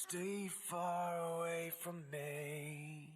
Stay far away from me.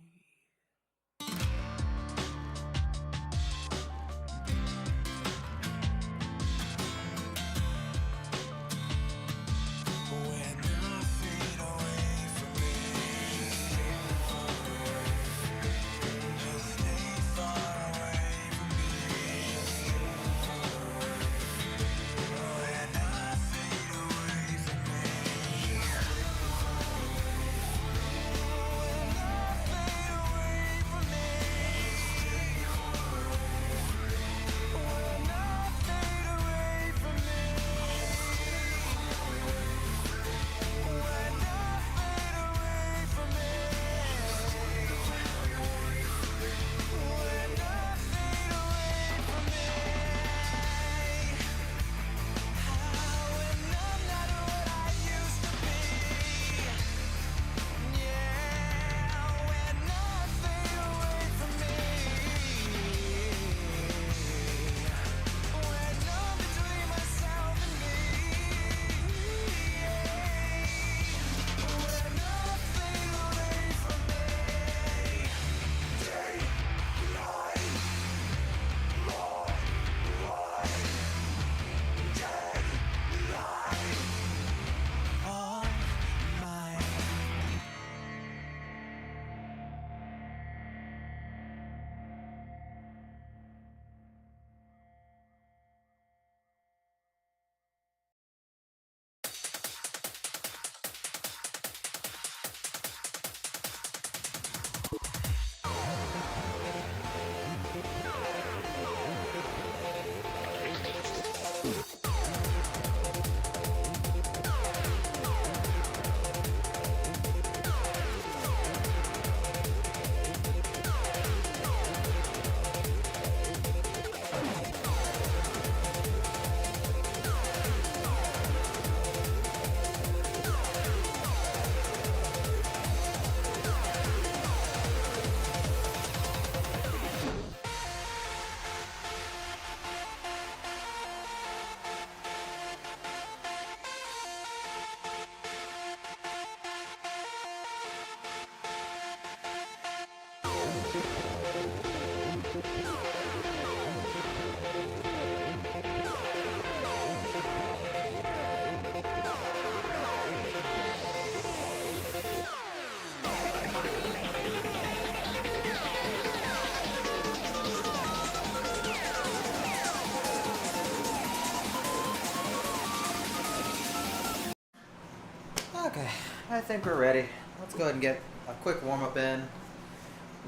Okay, I think we're ready. Let's go ahead and get a quick warm-up in, and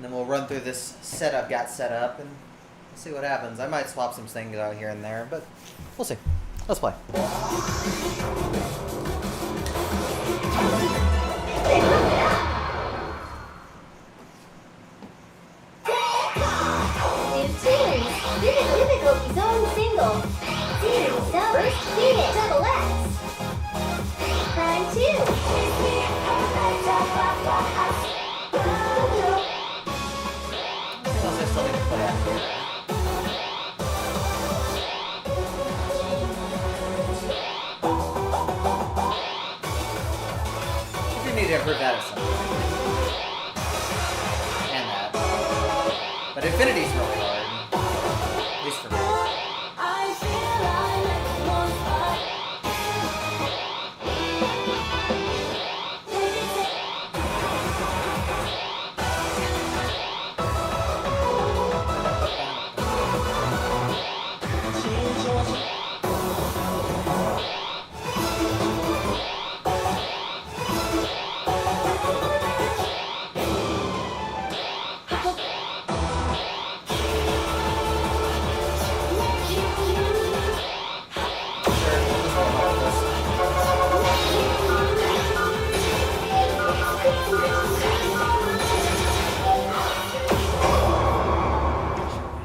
then we'll run through this set I've got set up, and we'll see what happens. I might swap some things out here and there, but we'll see. Let's play. Difficulty zone single. Series zone Phoenix double X. Prime 2. Unless I still need to play out here. I do need to improve that at some point. And that. But Infinity's really hard. At least for me.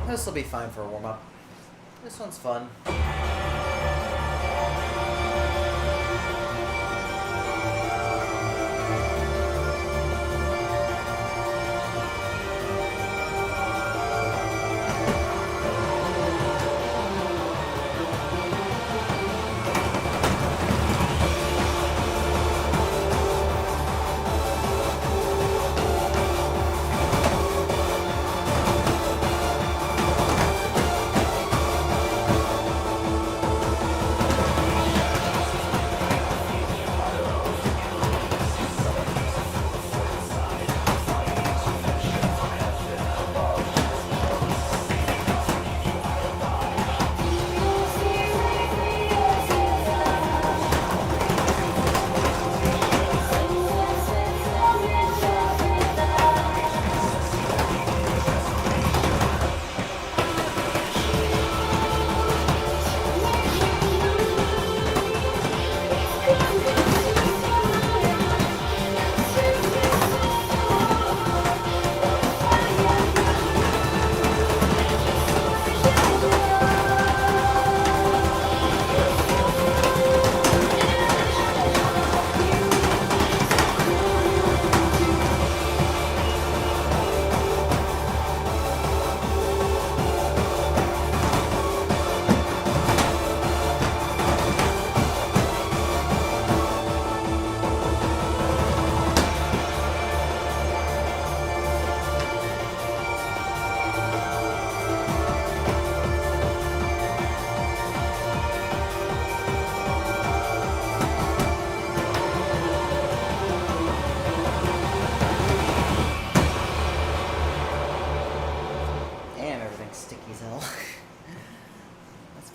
This will be fine for a warm-up. This one's fun.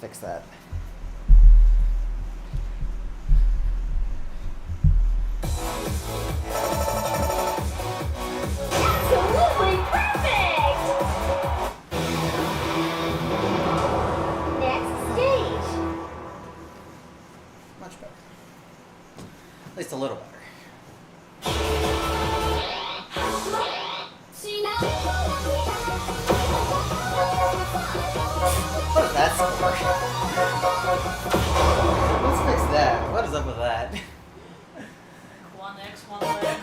fix that. Absolutely perfect! Next stage. Much better. At least a little better. What is that score? Let's fix that. What is up with that? 1x, 1y.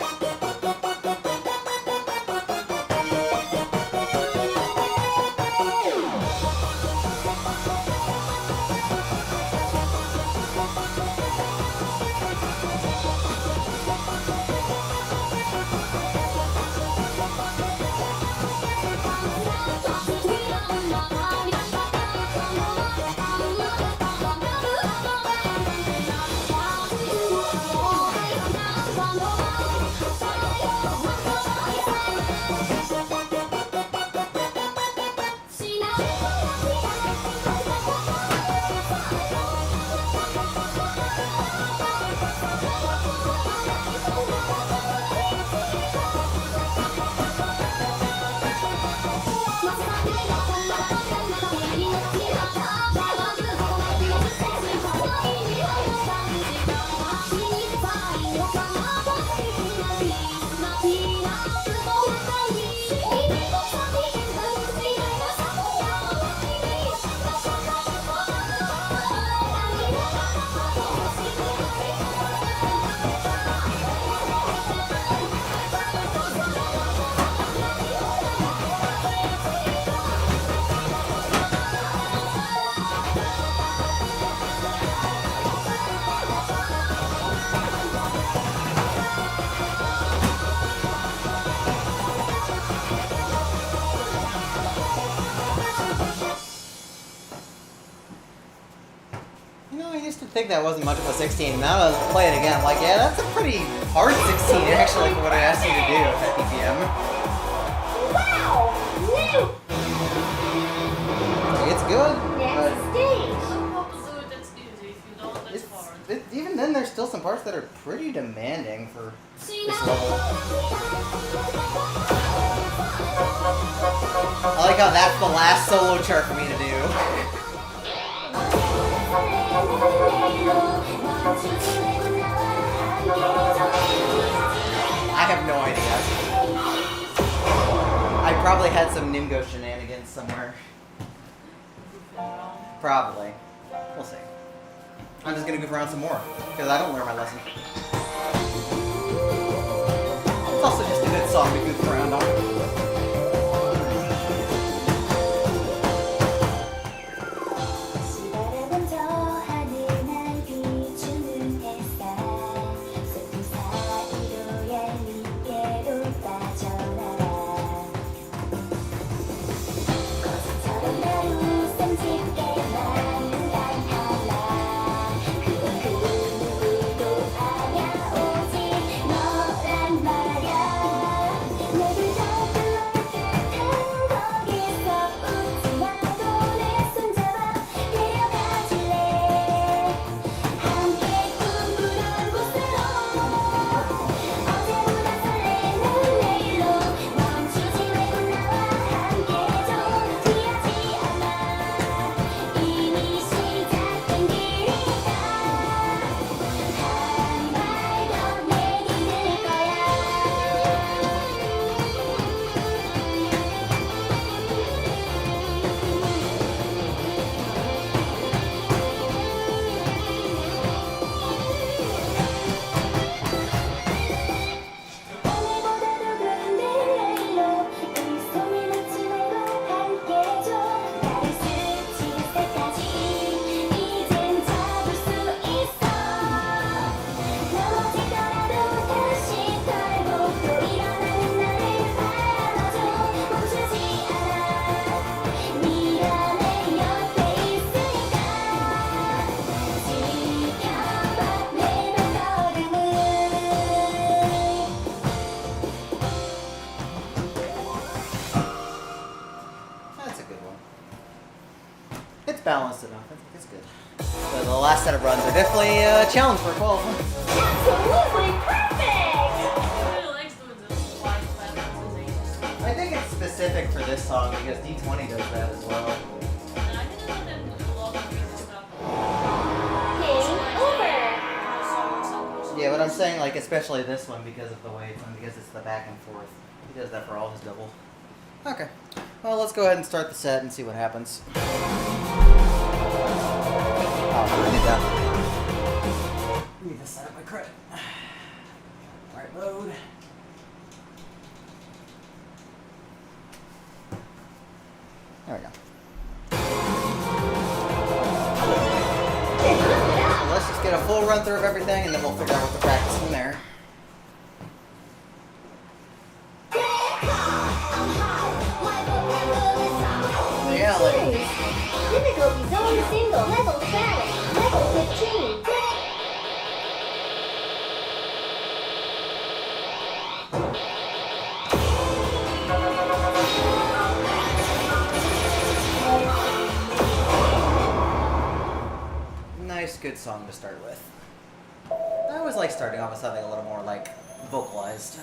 You know, I used to think that wasn't much of a 16. Now that I was playing it again, I'm like, yeah, that's a pretty hard 16 actually for what I asked you to do at PPM. Wow! New! It's good, Next but stage. Some people do it, that's easy. If you don't, that's hard. even then, there's still some parts that are pretty demanding for this level. I like how that's the last solo chart for me to do. I have no idea. I probably had some Nimgo shenanigans somewhere. Probably. We'll see. I'm just gonna goof around some more, because I don't learn my lesson. It's also just a good song to goof around on. Never balanced enough. I think it's good. So the last set of runs are definitely a challenge for 12. Absolutely perfect! He really likes doing this wide flat optimizations. I think it's specific for this song because D20 does that as well. And I didn't let him do a lot of crazy stuff. Game over! Yeah, but I'm saying like especially this one because of the way because it's the back and forth. He does that for all his double. Okay. Well, let's go ahead and start the set and see what happens. Oh, I need that. Need to set up my credit. Alright, load. There we go. So let's just get a full run through of everything and then we'll figure out what to practice from there. Reality. Difficulty zone single. Level status. Level 15. Nice, good song to start with. I always like starting off with something a little more like vocalized.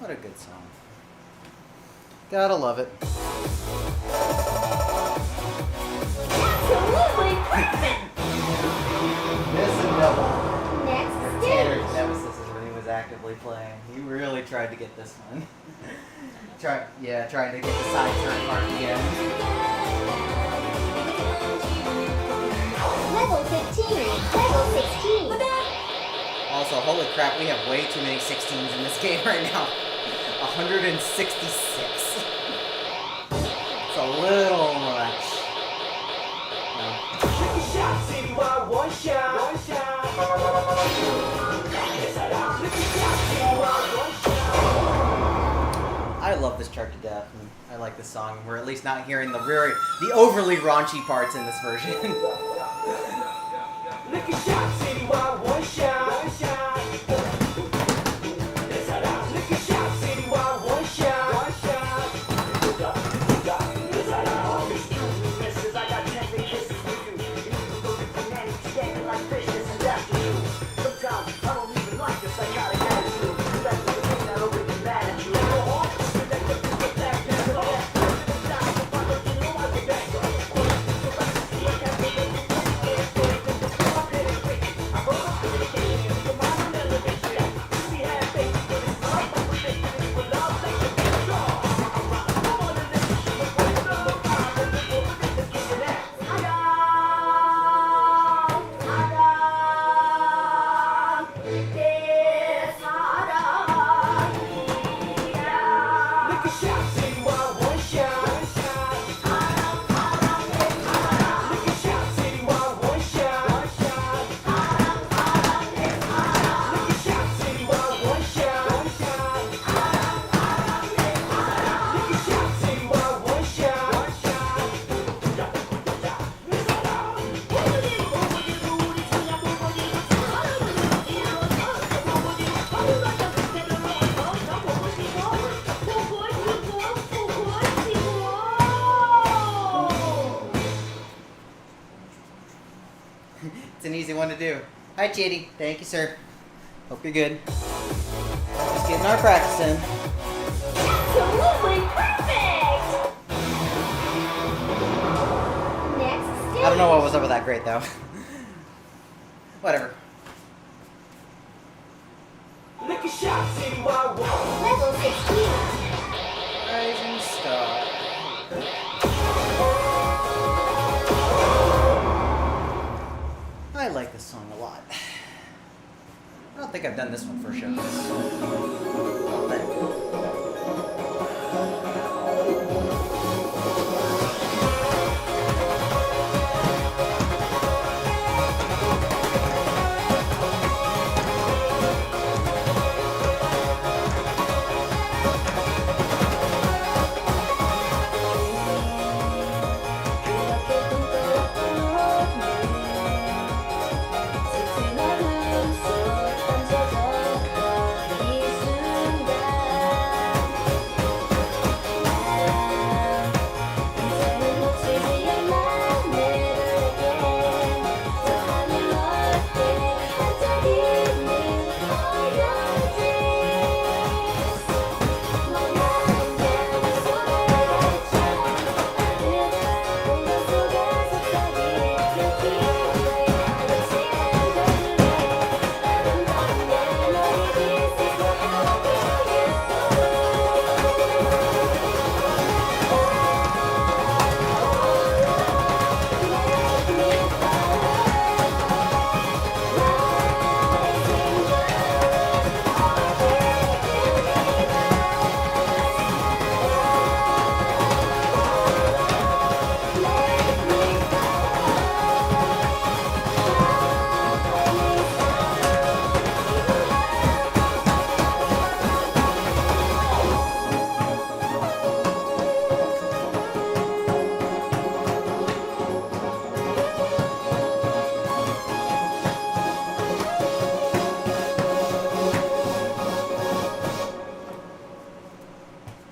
What a good song. Gotta love it. Absolutely perfect! Miss and double. Next Tanner's stage. nemesis is when he was actively playing. He really tried to get this one. Trying to get the side turn part again. Level 15. Level 16. Also, holy crap, we have way too many 16s in this game right now. 166. It's a little much. I love this chart to death, and I like this song. We're at least not hearing the overly raunchy parts in this version. It's an easy one to do. Hi, Chitty. Thank you, sir. Hope you're good. Just getting our practice in. Absolutely perfect! Next stage. I don't know what was up with that grate, though. Whatever. Lick a shot, see what I want. Level 16. Rising Star. I like this song a lot. I don't think I've done this one for shows. Oh,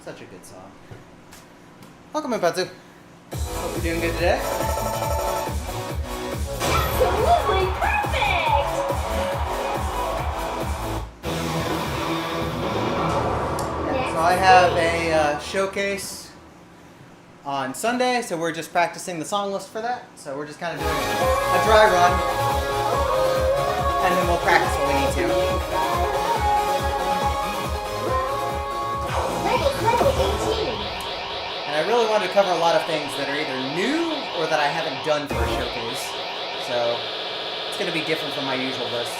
such a good song. Welcome in, Patsu. Hope you're doing good today. Absolutely perfect! Yeah, so I have a showcase on Sunday, so we're just practicing the song list for that. So we're just kind of doing a dry run, and then we'll practice what we need to. Level 18. And I really wanted to cover a lot of things that are either new or that I haven't done for a showcase. So it's going to be different from my usual lists.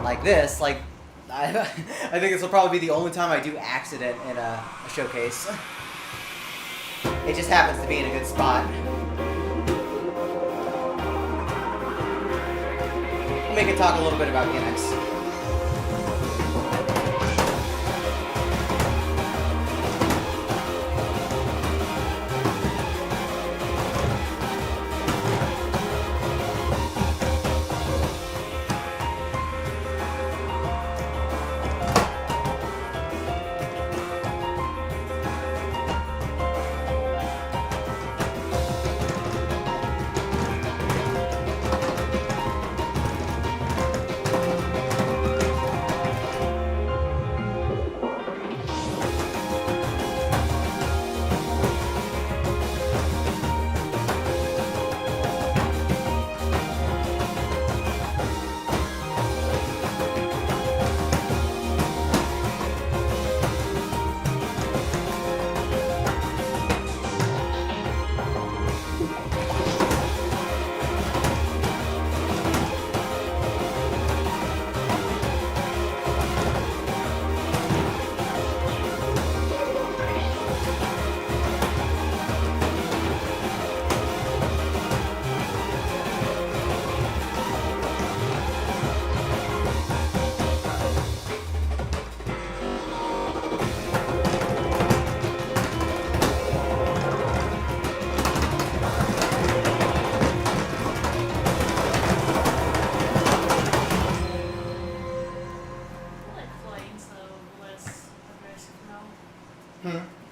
Like this, like I think this will probably be the only time I do accident in a showcase. It just happens to be in a good spot. We can talk a little bit about Phoenix.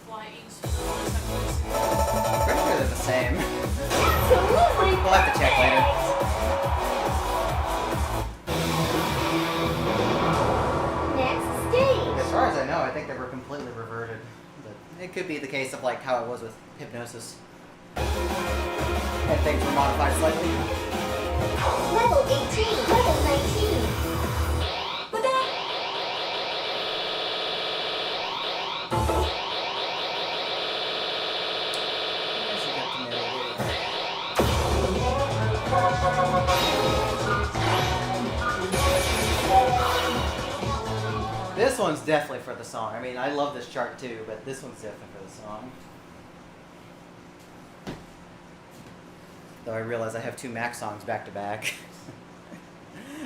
Flying so less aggressive. same. Absolutely We'll have to check later. Next stage. As far as I know, I think they were completely reverted. But it could be the case of like how it was with hypnosis. And things were modified slightly. Level 18. Level 19. Yes, you got to know it. This one's definitely for the song. I mean, I love this chart too, but this one's definitely for the song. Though I realize I have two Mac songs back to back.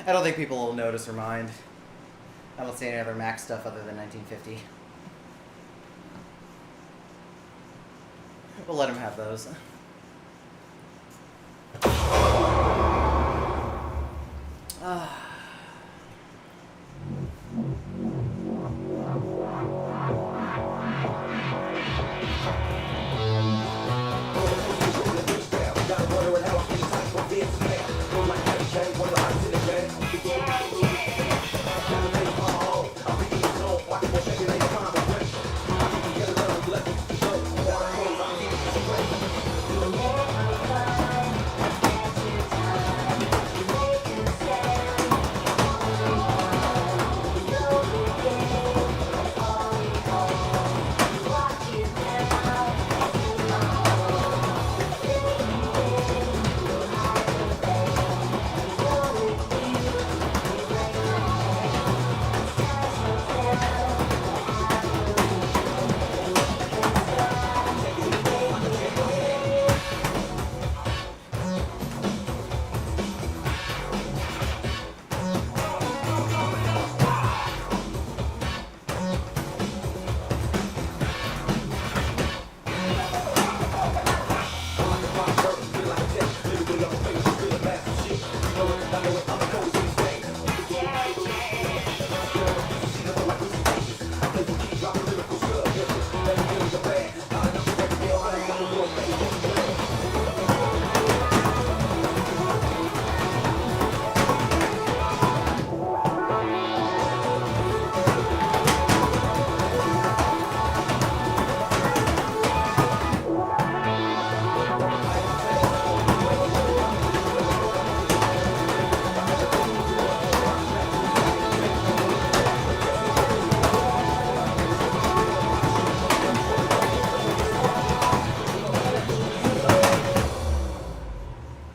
I don't think people will notice or mind. I don't see any other Mac stuff other than 1950. We'll let him have those.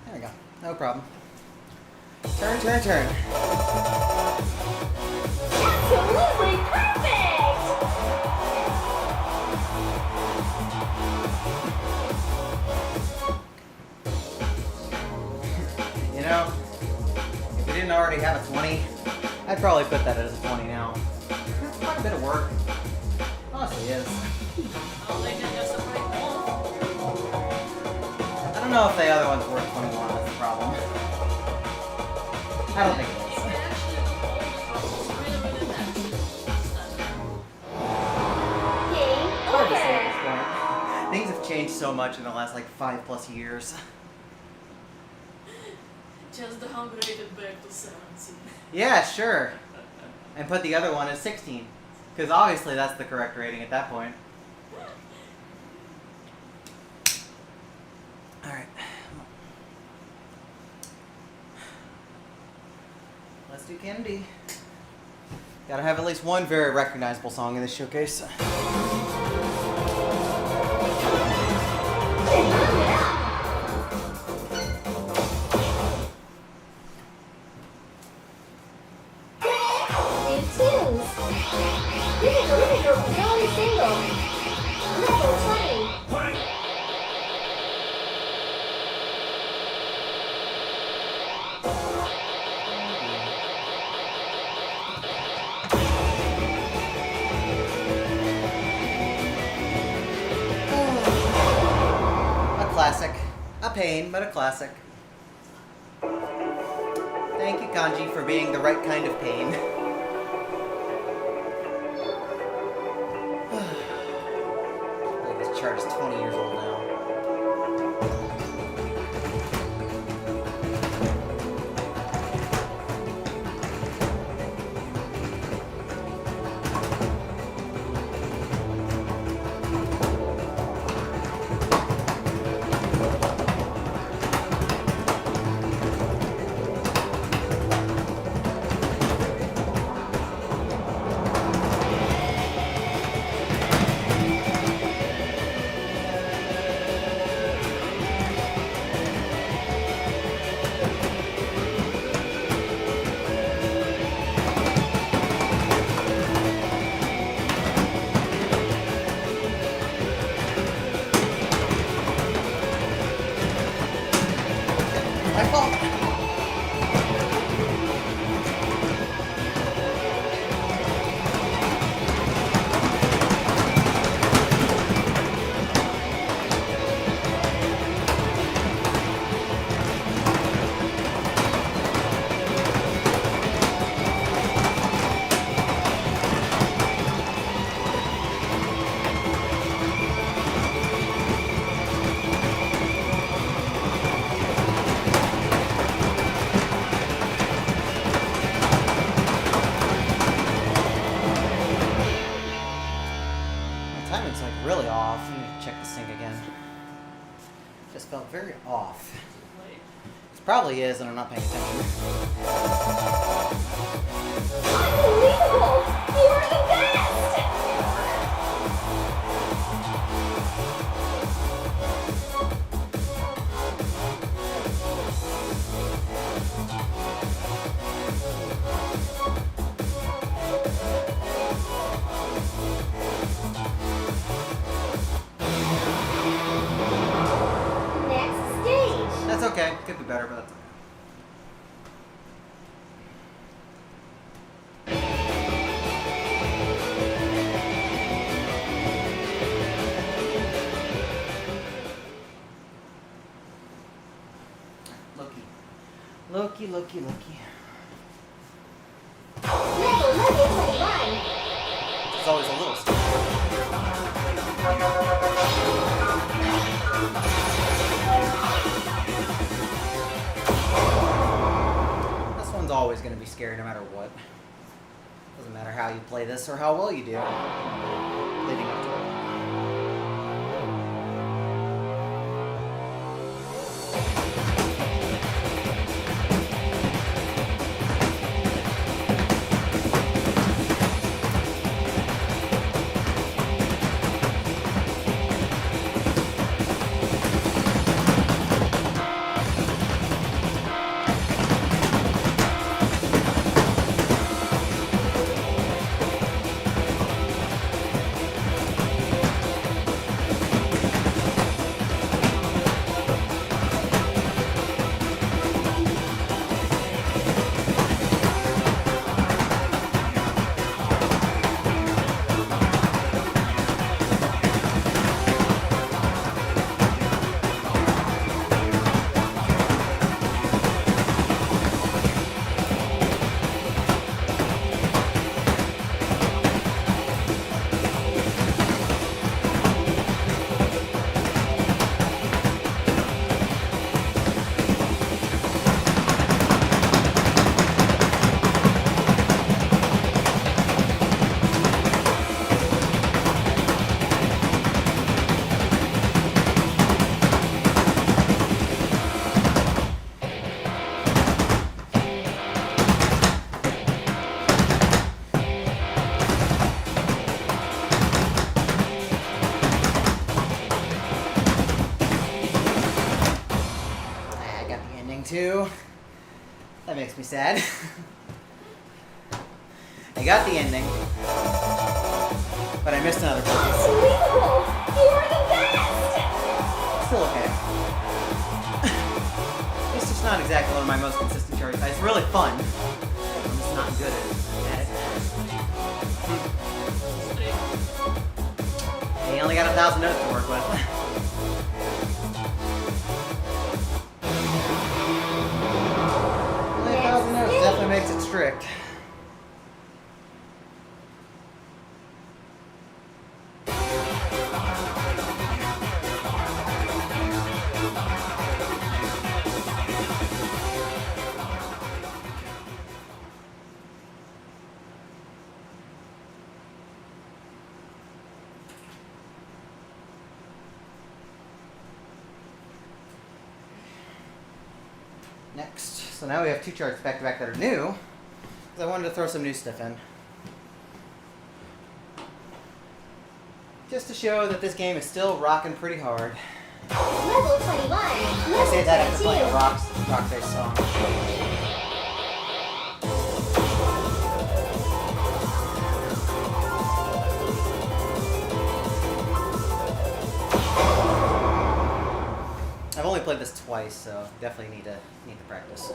There we go. No problem. Turn, turn, turn. Absolutely perfect. You know, if we didn't already have a 20, I'd probably put that as a 20 now. That's quite a bit of work. Honestly, is. I don't know if the other one's worth 21. That's the problem. I don't think it is. Game Hard to say at over. this point. Things have changed so much in the last like 5+ years. Just downgraded back to 17. Yeah, sure. And put the other one as 16. Because obviously that's the correct rating at that point. Alright. Let's do Kennedy. Gotta have at least one very recognizable song in this showcase. New tunes. Lyrical, Golden Single. Level 20. A classic. A pain, but a classic. Thank you, Kanji, for being the right kind of pain. This chart is 20 years old now. off. Let me check the sync again. Just felt very off. It probably is, and I'm not paying attention. Unbelievable! You're the best! Next stage. That's okay. Could be better, but that's okay. Loki. Level 21. There's always a little stuff. This one's always going to be scary no matter what. Doesn't matter how you play this or how well you do. Leading up to it. Too. That makes me sad. I got the ending, but I missed another one. Unbelievable! You're the best! Still okay. It's just not exactly one of my most consistent charts. It's really fun. I'm just not good at it. He only got 1,000 notes to work with. Definitely makes it strict. Next. So now we have two charts back to back that are new. Because I wanted to throw some new stuff in. Just to show that this game is still rocking pretty hard. Level 21. I say that after playing a rock-based song. I've only played this twice, so definitely need to practice.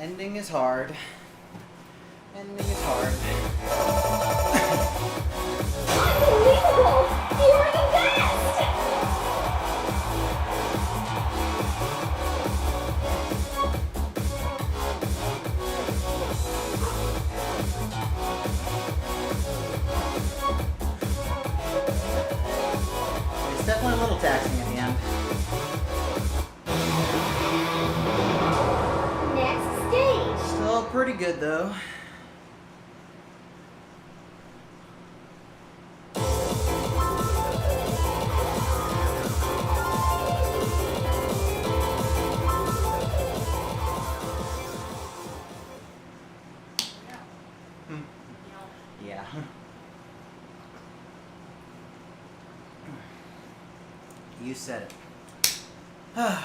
Ending is hard. Ending is hard. Unbelievable! You're the best! It's definitely a little taxing at the end. Next stage. Still pretty good though. Yeah. You said it. Dark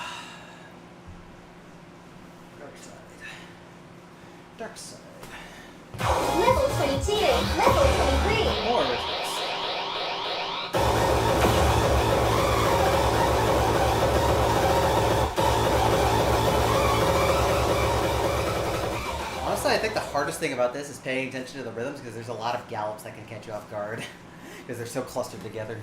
side. Dark side. Level 22. Level 23. More rituals. Honestly, I think the hardest thing about this is paying attention to the rhythms because there's a lot of gallops that can catch you off guard because they're so clustered together.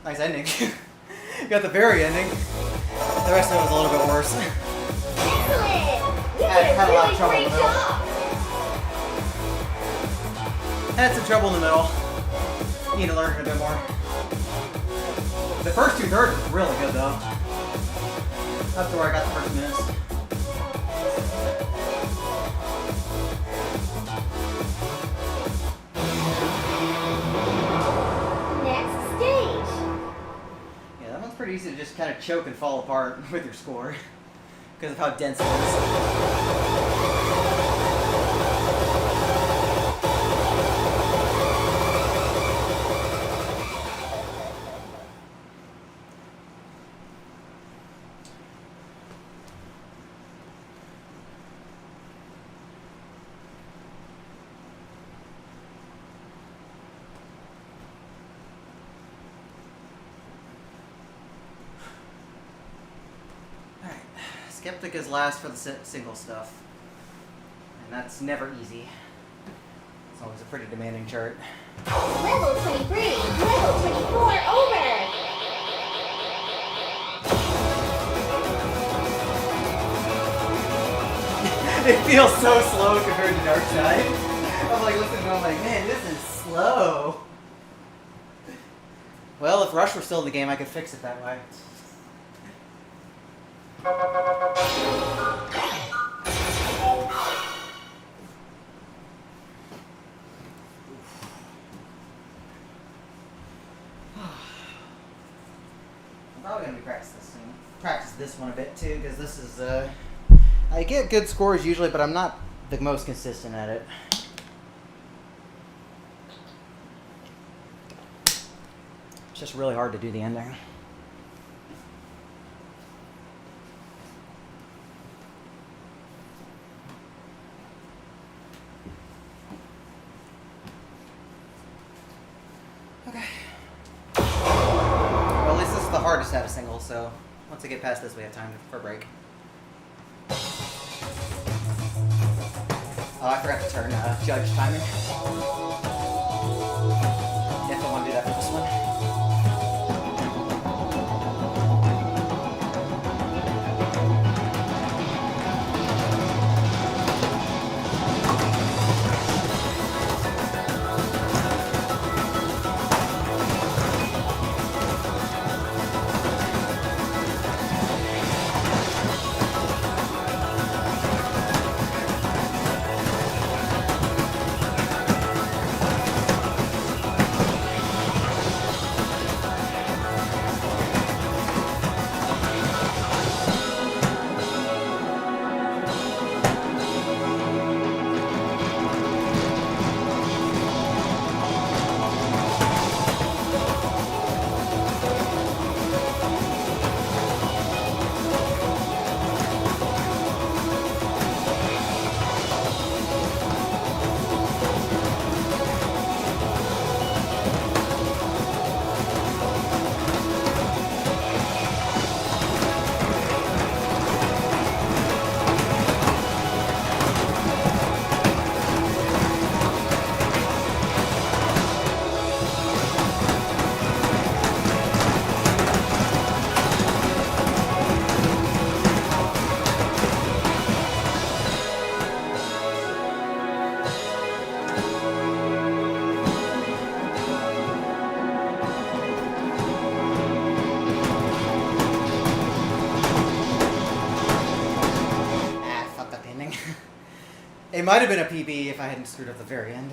Nice ending. You got the very ending. The rest of it was a little bit worse. Excellent! You Had a lot of did a trouble really in great the middle. job! Had some trouble in the middle. Need to learn it a bit more. The first 2/3 was really good though. Up to where I got the first minutes. Next stage. Yeah, that one's pretty easy to just kind of choke and fall apart with your score because of how dense it is. Alright, Skeptic is last for the single stuff. And that's never easy. It's always a pretty demanding chart. Level 23. Level 24 over. It feels so slow compared to Dark Side. I'm like listening to it, I'm like, man, this is slow. Well, if Rush were still in the game, I could fix it that way. I'm probably gonna be practice this one a bit too, because this is I get good scores usually, but I'm not the most consistent at it. It's just really hard to do the ending. Okay. Well, at least this is the hardest out of singles, so once I get past this, we have time for a break. Oh, I forgot to turn judge timing. If I want to do that for this one. It might have been a PB if I hadn't screwed up the very end.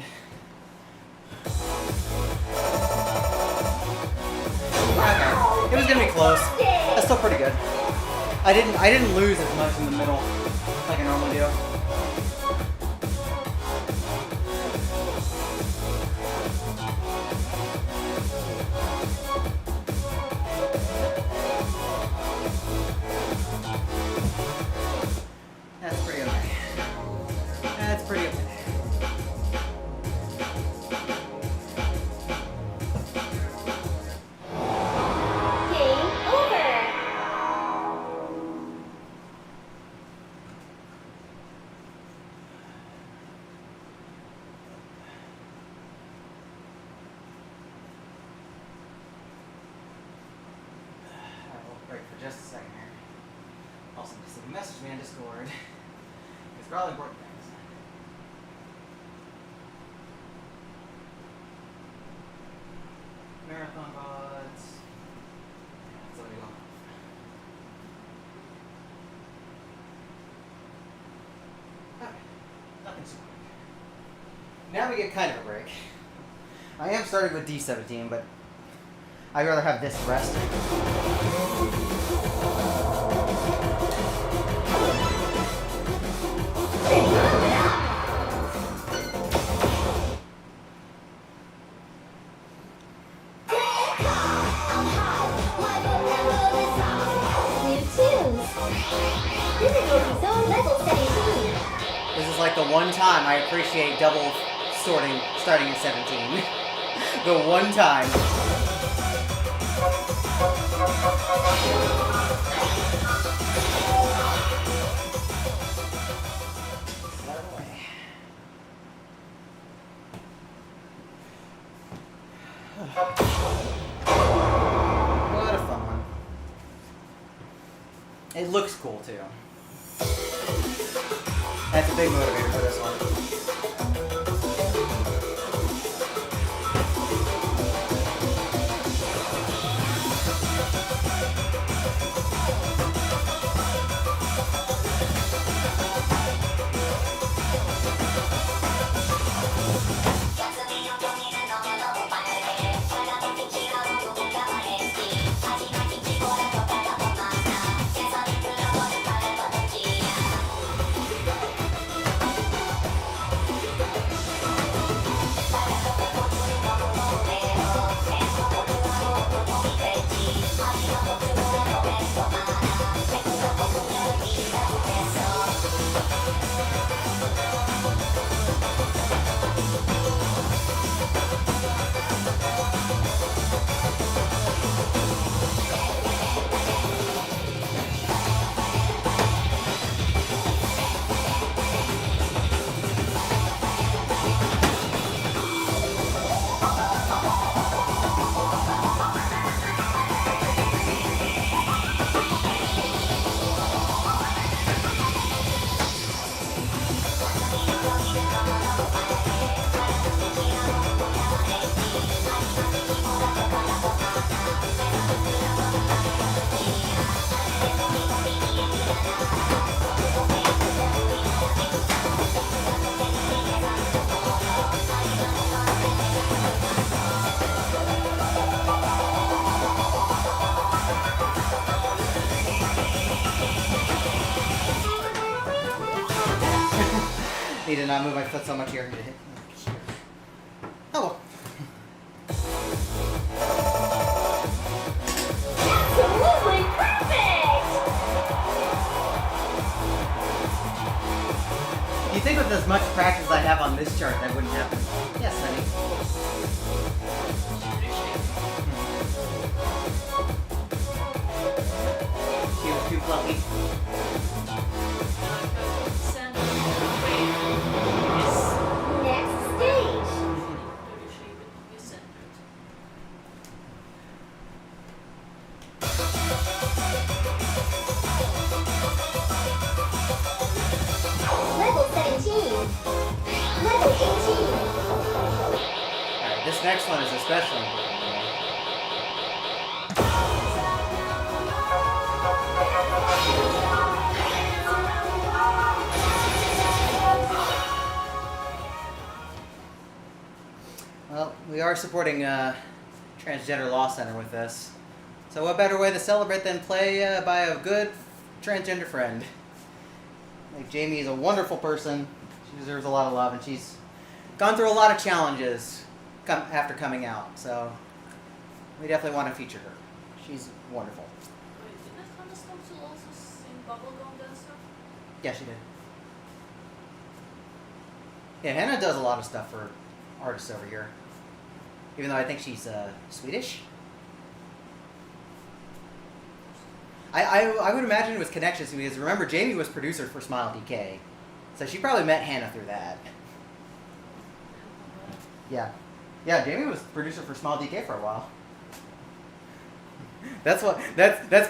Okay, it was gonna be close. That's still pretty good. I didn't lose as much in the middle like I normally do. That's pretty okay. That's pretty okay. Game over. Alright, we'll break for just a second here. Also, just message me on Discord. It's for all important things. Marathon bots. Yeah, that's already going on. Okay, nothing super quick. Now we get kind of a break. I am starting with D17, but I'd rather have this rest. New tunes. Difficulty zone level 17. This is like the one time I appreciate double sorting starting at 17. The one time. Get out of the way. What a fun one. It looks cool too. That's a big motivator for this one. Need to not move my foot so much here. Oh well. Absolutely perfect! You think with as much practice I have on this chart, that wouldn't happen? Yes, honey. She was too fluffy. Next stage. Level 17. Level 18. Alright, this next one is especially important. Well, we are supporting Transgender Law Center with this. So what better way to celebrate than play by a good transgender friend? Like, Jamie is a wonderful person. She deserves a lot of love, and she's gone through a lot of challenges after coming out. So we definitely want to feature her. She's wonderful. Wait, didn't Thunderstorm also sing Bubblegum and stuff? Yeah, she did. Yeah, Hannah does a lot of stuff for artists over here. Even though I think she's Swedish. I would imagine it was connections because remember Jamie was producer for Smile DK, so she probably met Hannah through that. Yeah, Jamie was producer for Smile DK for a while. That's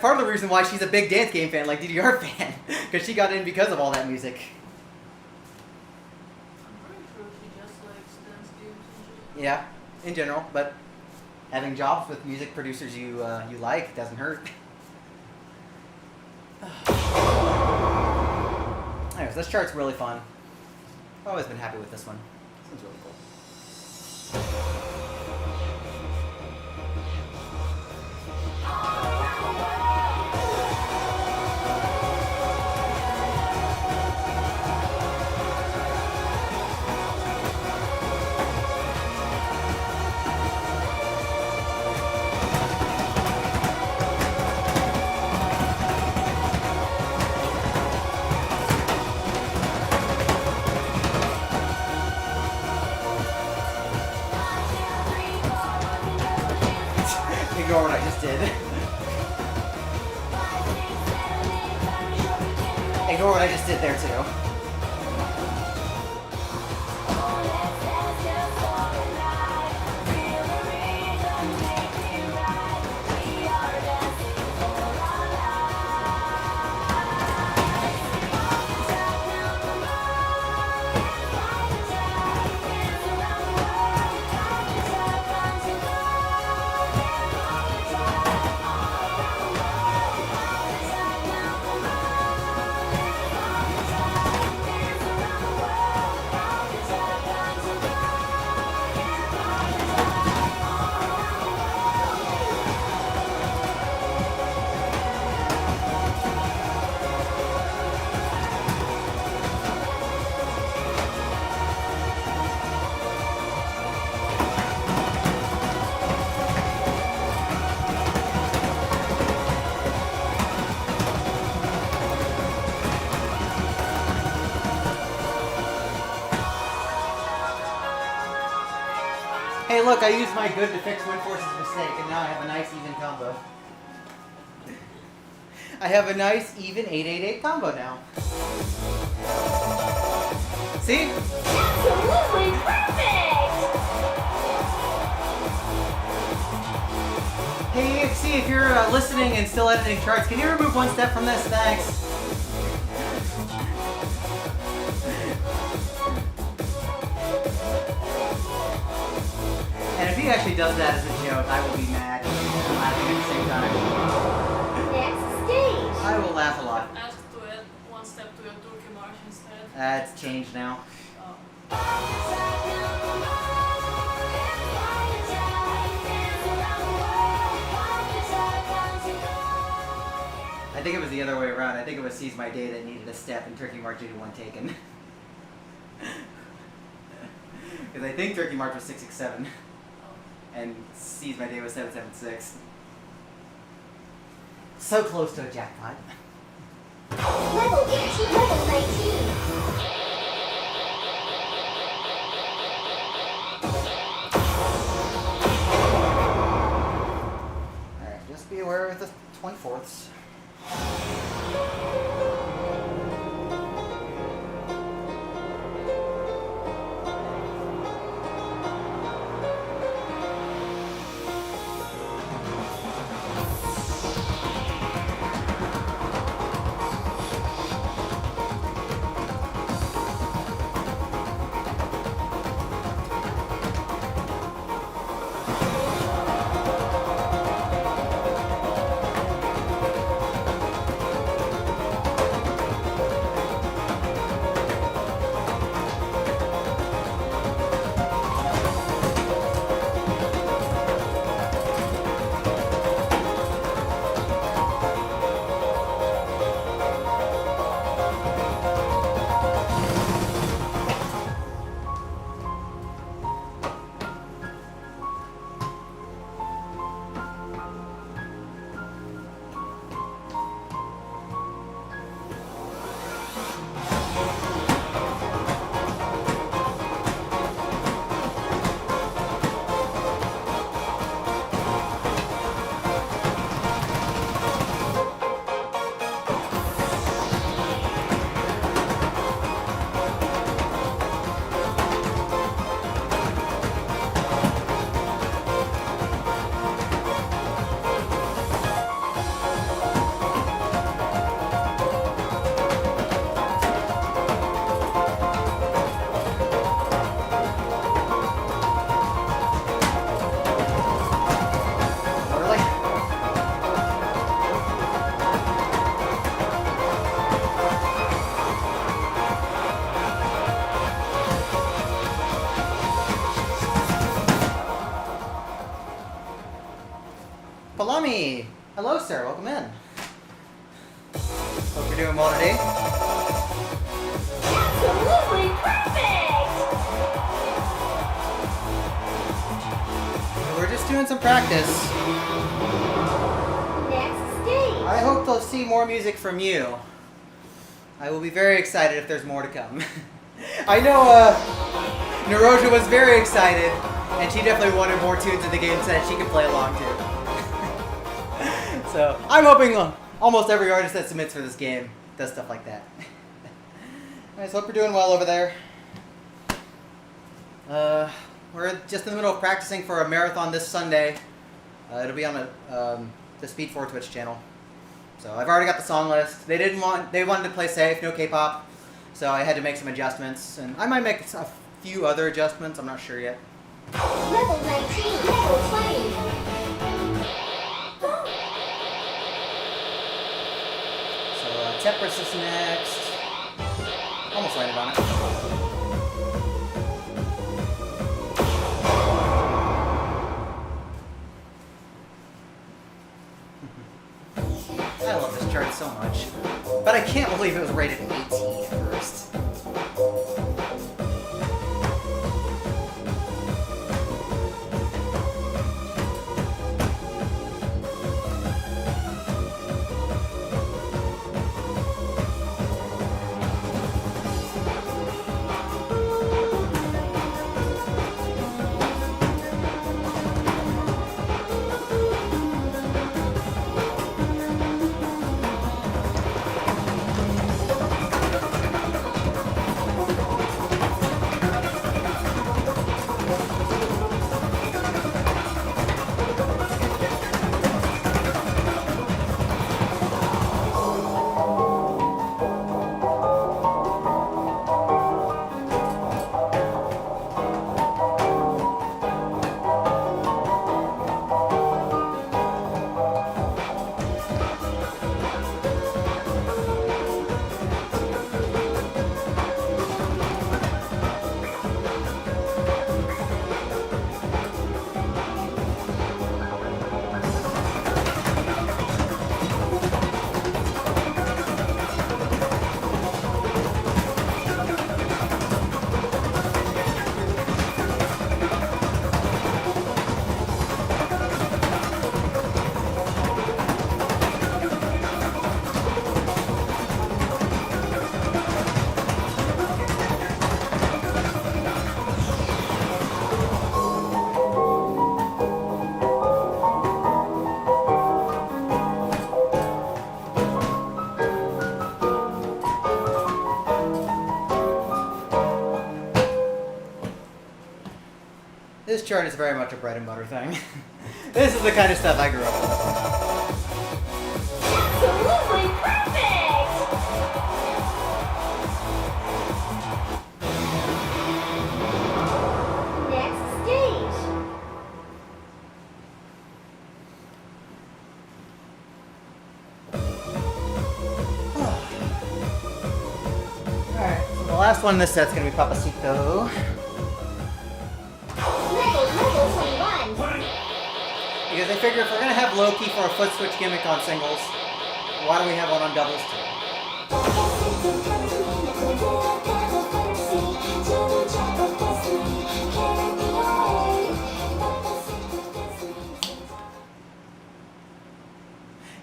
part of the reason why she's a big dance game fan, like DDR fan, because she got in because of all that music. I'm pretty sure she just likes dance games and shit. Yeah, in general, but having jobs with music producers you like doesn't hurt. Anyways, this chart's really fun. I've always been happy with this one. This one's really cool. Ignore what I just did. Ignore what I just did there too. Hey look, I used my good to fix Windforce's mistake, and now I have a nice even combo. I have a nice even 888 combo now. See? Absolutely perfect! Hey, see if you're listening and still editing charts, can you remove one step from this? Thanks. And if he actually does that as a joke, I will be mad. I'm laughing at the same time. changed now. I think it was the other way around. I think it was Seize My Day that needed a step and Turkey March needed one taken. Because I think Turkey March was 667 and Seize My Day was 776. So close to a jackpot. Level 18, level 19. Alright, just be aware of the 24ths. Palami! Hello, sir. Welcome in. Hope you're doing well today. Absolutely perfect! We're just doing some practice. Next stage. I hope to see more music from you. I will be very excited if there's more to come. I know Naroja was very excited, and she definitely wanted more tunes in the game so that she could play along too. So I'm hoping almost every artist that submits for this game does stuff like that. Alright, so hope you're doing well over there. We're just in the middle of practicing for a marathon this Sunday. It'll be on the Speed 4 Twitch channel. So I've already got the song list. They wanted to play safe, no K-pop. So I had to make some adjustments, and I might make a few other adjustments. I'm not sure yet. Level 19, level 20. So Tetris is next. Almost landed on it. I love this chart so much. But I can't believe it was rated 18 at first. This chart is very much a bread and butter thing. This is the kind of stuff I grew up with. Absolutely perfect! Next stage. Alright, so the last one in this set's gonna be Papacito. Level 21. Because I figure if we're gonna have Loki for a foot switch gimmick on singles, why don't we have one on doubles too?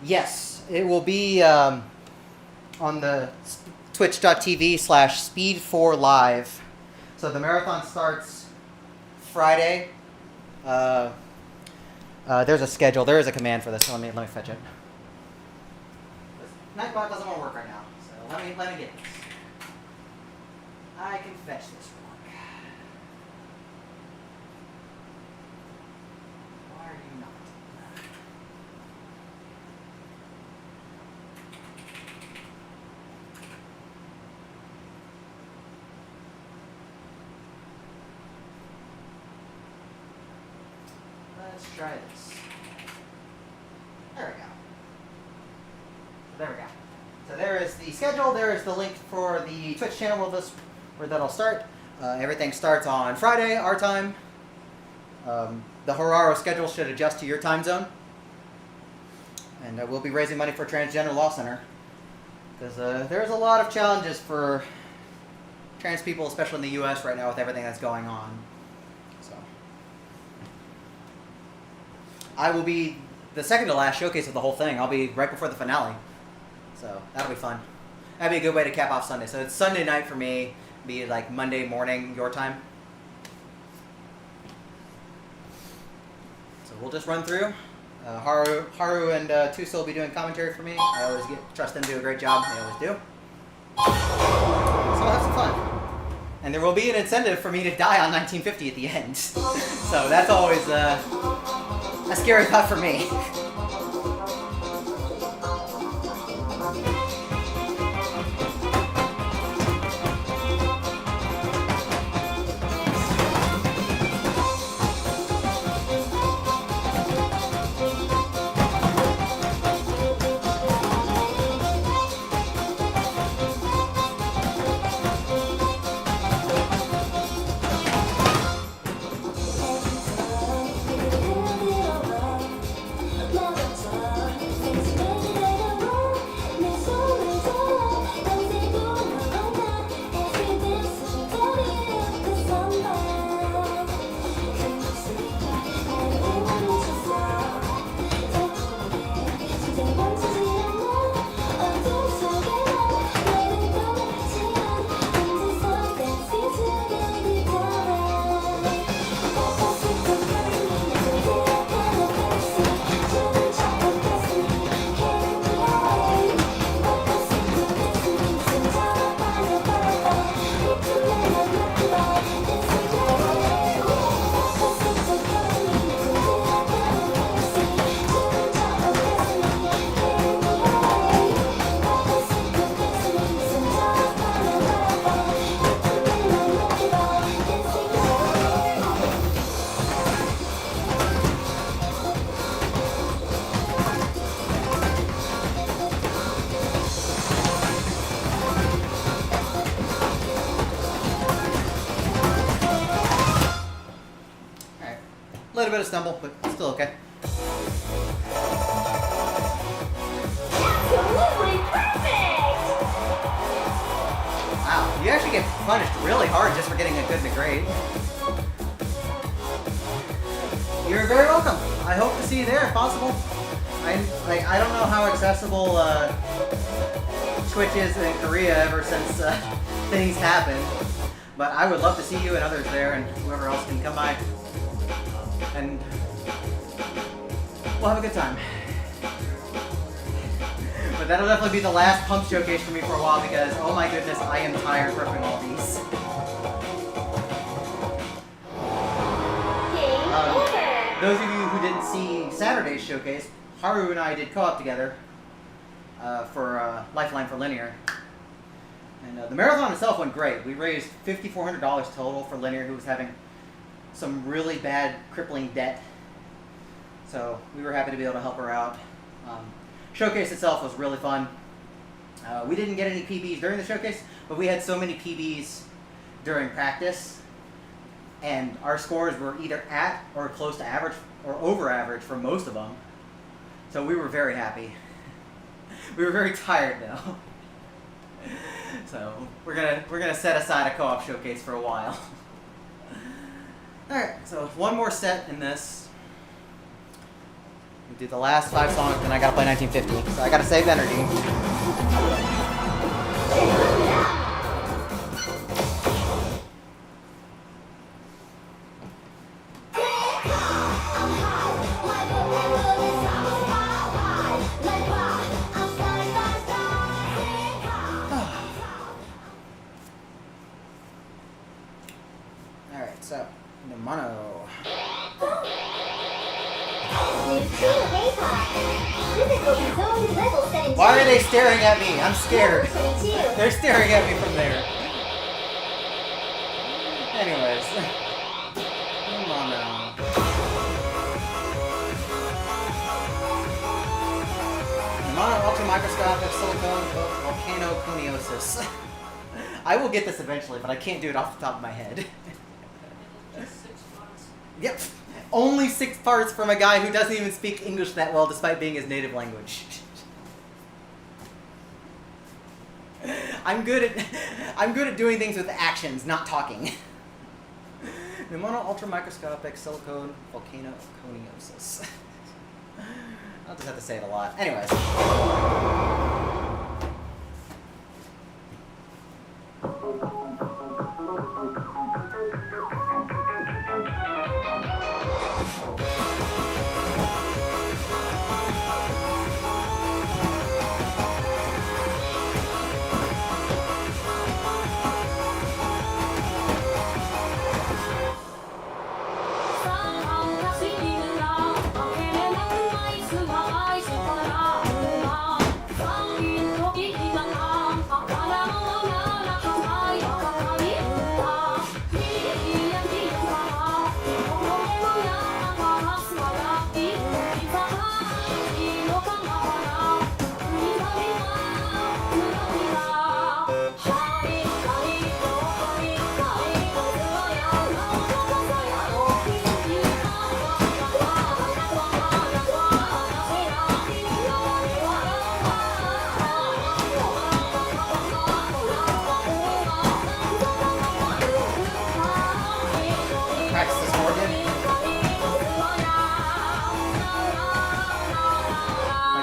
Yes, it will be on the twitch.tv/speed4live. So the marathon starts Friday. There's a schedule. There is a command for this. So let me fetch it. Nightbot doesn't want to work right now, so let me get this. I can fetch this real quick. Why are you not? Let's try this. There we go. There we go. So there is the schedule. There is the link for the Twitch channel where that'll start. Everything starts on Friday, our time. The Horaro schedule should adjust to your time zone. And we'll be raising money for Transgender Law Center. Because there's a lot of challenges for trans people, especially in the U.S. right now with everything that's going on. So I will be the second to last showcase of the whole thing. I'll be right before the finale. So that'll be fun. That'd be a good way to cap off Sunday. So it's Sunday night for me, be like Monday morning your time. So we'll just run through. Haru and Tusa will be doing commentary for me. I always trust them to do a great job. They always do. So we'll have some fun. And there will be an incentive for me to die on 1950 at the end. So that's always a scary thought for me. A little bit of stumble, but still okay. Absolutely perfect! Wow, you actually get punished really hard just for getting a good grade. You're very welcome. I hope to see you there if possible. I don't know how accessible Twitch is in Korea ever since things happened, but I would love to see you and others there, and whoever else can come by. And we'll have a good time. But that'll definitely be the last pump showcase for me for a while because, oh my goodness, I am tired prepping all these. Game those of you who didn't see Saturday's showcase, Haru and I did co-op together for Lifeline for Linear. And the marathon itself went great. We raised $5,400 total for Linear, who was having some really bad, crippling debt. So we were happy to be able to help her out. Showcase itself was really fun. We didn't get any PBs during the showcase, but we had so many PBs during practice, and our scores were either at or close to average or over average for most of them. So we were very happy. We were very tired though. So we're gonna set aside a co-op showcase for a while. All right, so one more set in this. We do the last 5 songs, then I gotta play 1950. So I gotta save energy. All right, so the mono. Why are they staring at me? I'm scared. They're staring at me from there. Anyways. Come on now. The mono ultra microscopic silicone volcano coniosis. I will get this eventually, but I can't do it off the top of my head. Just 6 months. Yep. Only 6 parts from a guy who doesn't even speak English that well despite being his native language. I'm good at doing things with actions, not talking. Pneumono ultra microscopic silicone volcano coniosis. I'll just have to say it a lot. Anyways.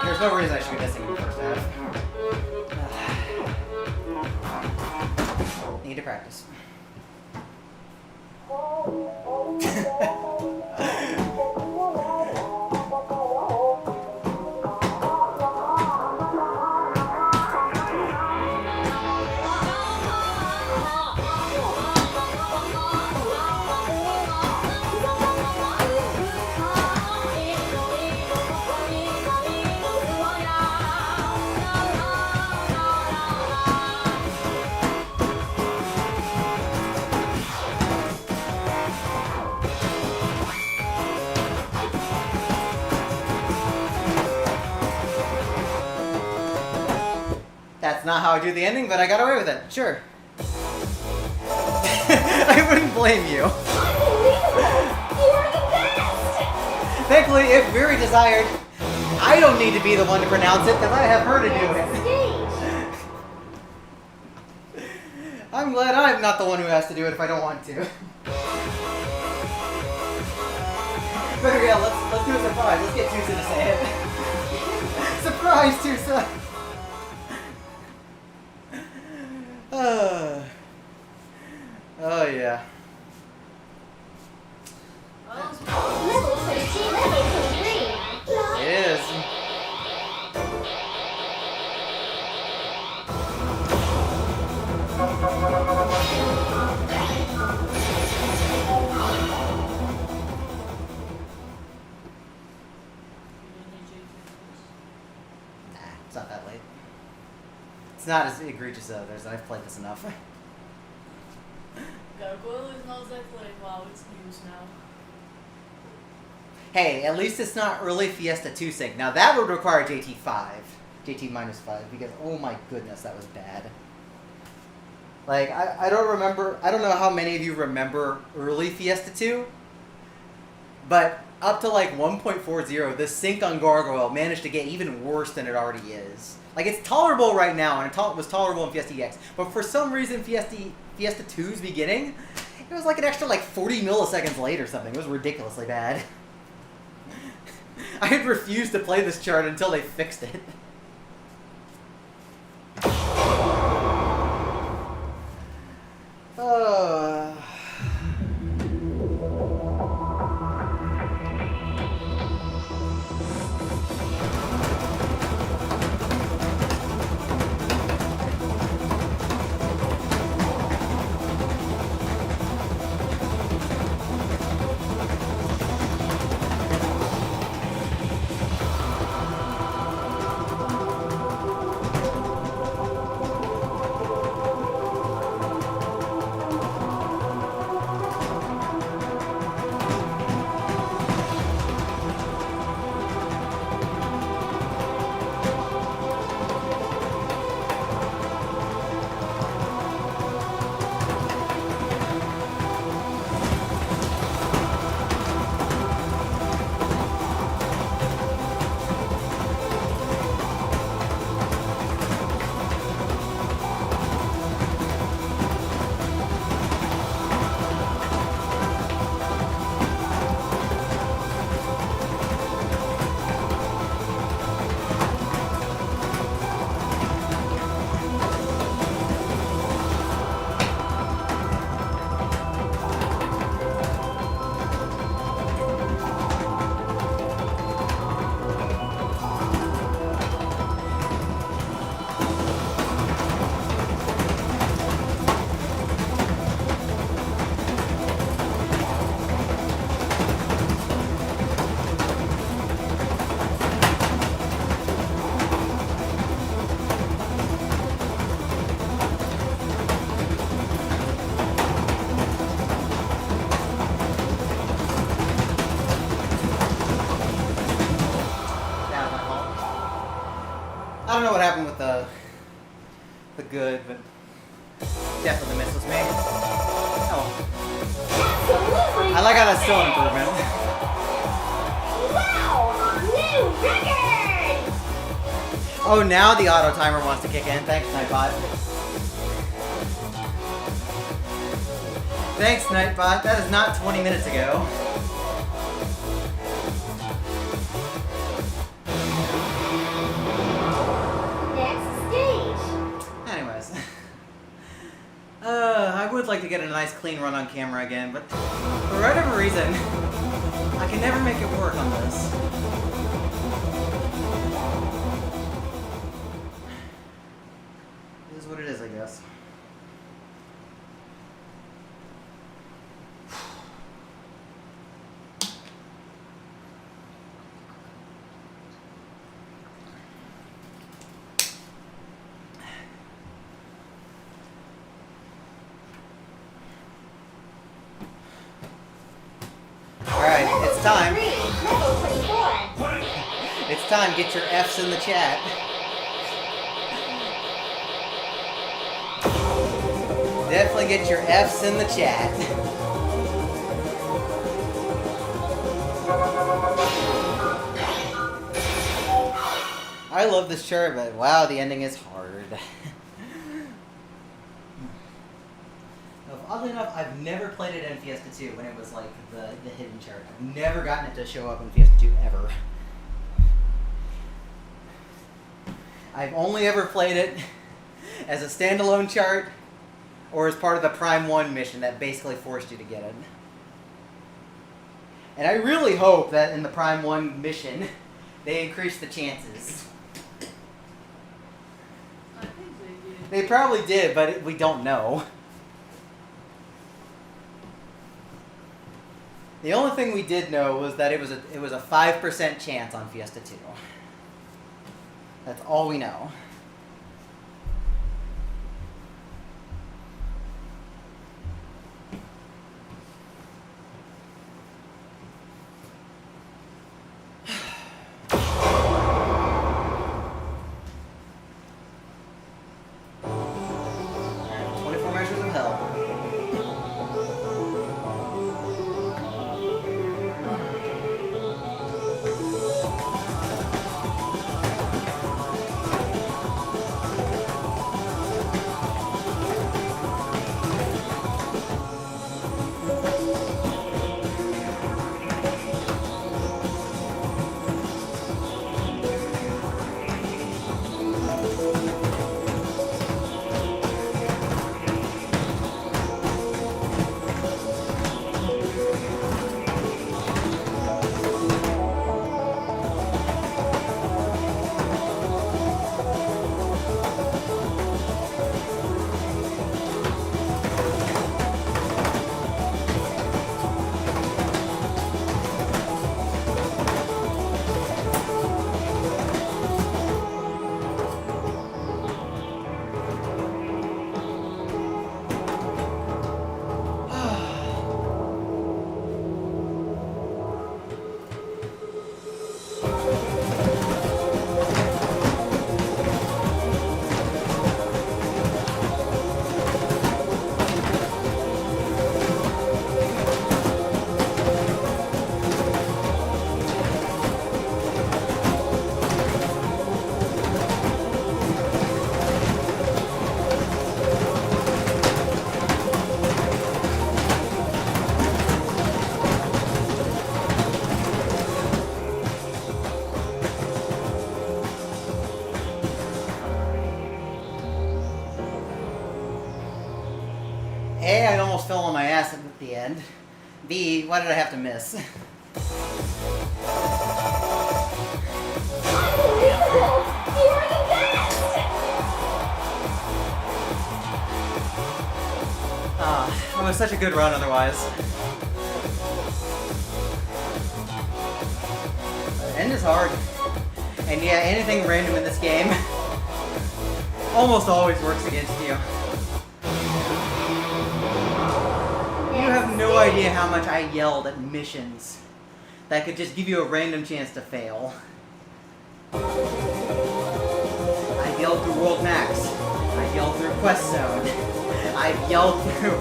There's no reason I should be missing in the first half. Need to practice. That's not how I do the ending, but I got away with it. Sure. I wouldn't blame you. You are the best! Thankfully, if very desired, I don't need to be the one to pronounce it because I have her to do it. I'm glad I'm not the one who has to do it if I don't want to. But yeah, let's do a surprise. Let's get Tusa to say it. Surprise, Tusa! Oh yeah. Level 22, level 23. It is. It's not that late. It's not as egregious as others. I've played this enough. Gargoyle is not that late. Wow, it's news now. Hey, at least it's not early Fiesta 2 sync. Now that would require JT5. JT minus 5, because oh my goodness, that was bad. Like, I don't remember, I don't know how many of you remember early Fiesta 2, but up to like 1.40, the sync on Gargoyle managed to get even worse than it already is. Like, it's tolerable right now, and it was tolerable in Fiesta EX, but for some reason Fiesta 2's beginning, it was like an extra like 40 milliseconds late or something. It was ridiculously bad. I had refused to play this chart until they fixed it. I don't know what happened with the good, but definitely missed with me. Oh. Absolutely. I like how that's still an improvement. Wow! New record! Oh, now the auto timer wants to kick in. Thanks, Nightbot. Thanks, Nightbot. That is not 20 minutes ago. I would like to get a nice clean run on camera again, but for whatever reason, I can never make it work on this. It is what it is, I guess. Alright, it's time. It's time, get your F's in the chat. Definitely get your F's in the chat. I love this chart, but wow, the ending is hard. Oddly enough, I've never played it in Fiesta 2 when it was like the hidden chart. I've never gotten it to show up in Fiesta 2 ever. I've only ever played it as a standalone chart or as part of the Prime 1 mission that basically forced you to get it. And I really hope that in the Prime 1 mission, they increase the chances. I think they did. They probably did, but we don't know. The only thing we did know was that it was a 5% chance on Fiesta 2. That's all we know. A, I almost fell on my ass at the end. B, why did I have to miss? Unbelievable! You are the best! It was such a good run otherwise. The end is hard. And yeah, anything random in this game almost always works against you. You have no idea how much I yelled at missions that could just give you a random chance to fail. I yelled through World Max. I yelled through Quest Zone. I've yelled through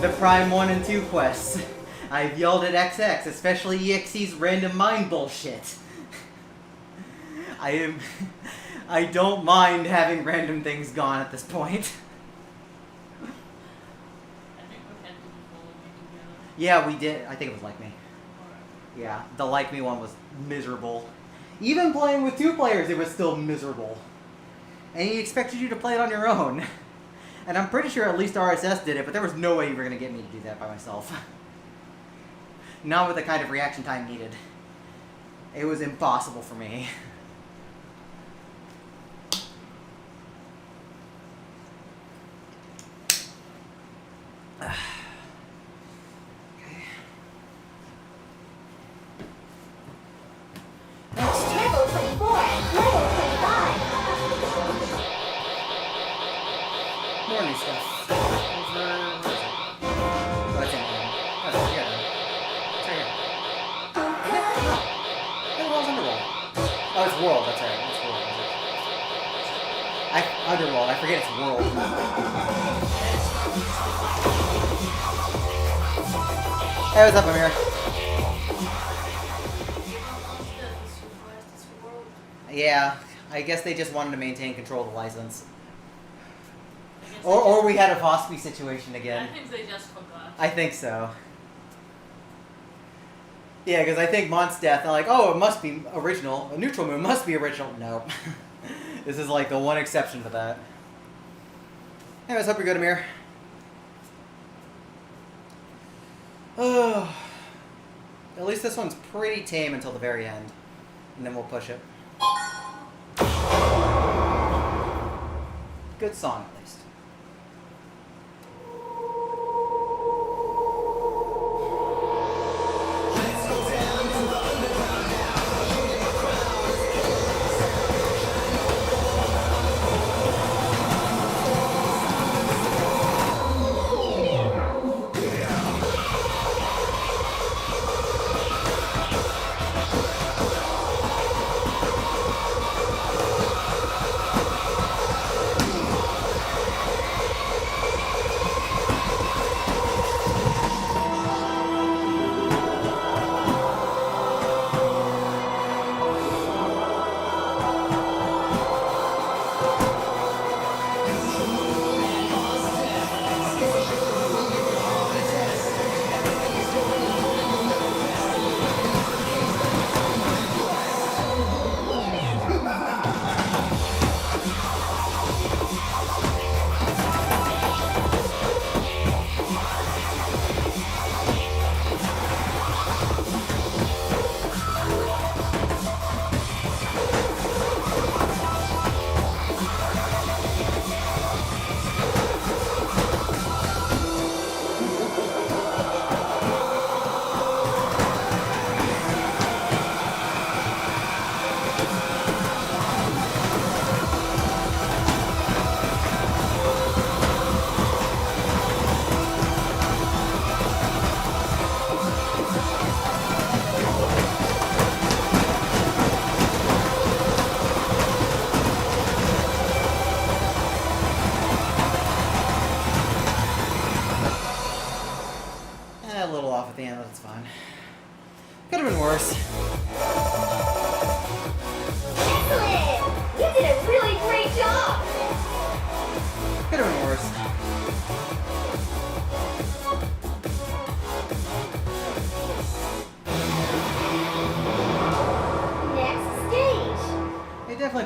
the Prime 1 and 2 quests. I've yelled at XX, especially EXE's random mine bullshit. I don't mind having random things gone at this point. Yeah, we did. I think it was Like Me. Yeah, the Like Me one was miserable. Even playing with 2 players, it was still miserable. And he expected you to play it on your own. And I'm pretty sure at least RSS did it, but there was no way you were going to get me to do that by myself. Not with the kind of reaction time needed. It was impossible for me. Level 24, level 25. More new stuff. Oh, that's in here. Oh, it's here. It's right here. Hey, World's Underworld. Oh, it's World. That's right. It's World. Underworld. I forget it's World. Hey, what's up, Amir? Yeah, I guess they just wanted to maintain control of the license. Or we had a Vosby situation again. I think they just forgot. I think so. Yeah, because I think Mont's death, they're like, oh, it must be original. A neutral moon must be original. Nope. This is like the one exception to that. Anyways, hope you're good, Amir. Oh, at least this one's pretty tame until the very end. And then we'll push it. Good song, at least.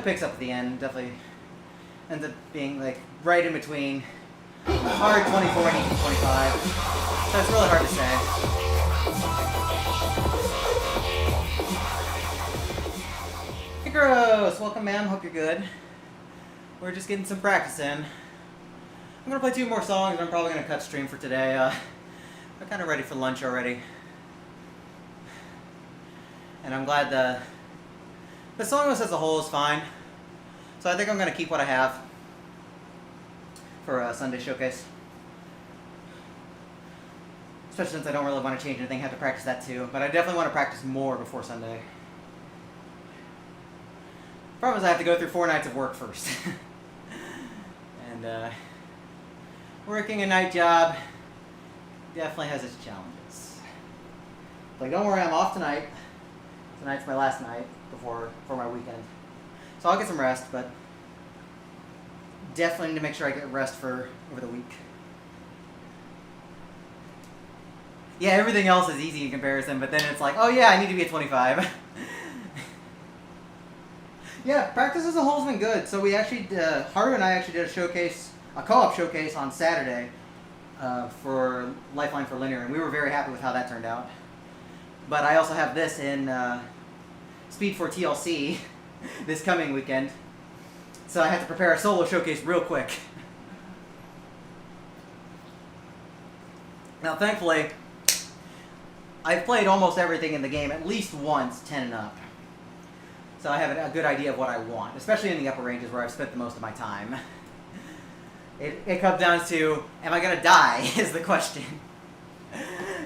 picks up at the end. Definitely ends up being like right in between hard 24 and even 25. So it's really hard to say. Hey Gross, welcome ma'am, hope you're good. We're just getting some practice in. I'm gonna play 2 more songs and I'm probably gonna cut stream for today. I'm kind of ready for lunch already. And I'm glad the song list as a whole is fine. So I think I'm gonna keep what I have for a Sunday showcase. Especially since I don't really want to change anything, I have to practice that too. But I definitely want to practice more before Sunday. Problem is I have to go through 4 nights of work first. And working a night job definitely has its challenges. Like, don't worry, I'm off tonight. Tonight's my last night for my weekend. So I'll get some rest, but definitely need to make sure I get rest for over the week. Yeah, everything else is easy in comparison, but then it's like, oh yeah, I need to be at 25. Yeah, practice as a whole has been good. So we actually, Haru and I actually did a showcase, a co-op showcase on Saturday for Lifeline for Linear, and we were very happy with how that turned out. But I also have this in Speed for TLC this coming weekend, so I have to prepare a solo showcase real quick. Now, thankfully, I've played almost everything in the game at least once, 10 and up. So I have a good idea of what I want, especially in the upper ranges where I've spent the most of my time. It comes down to, am I going to die, is the question.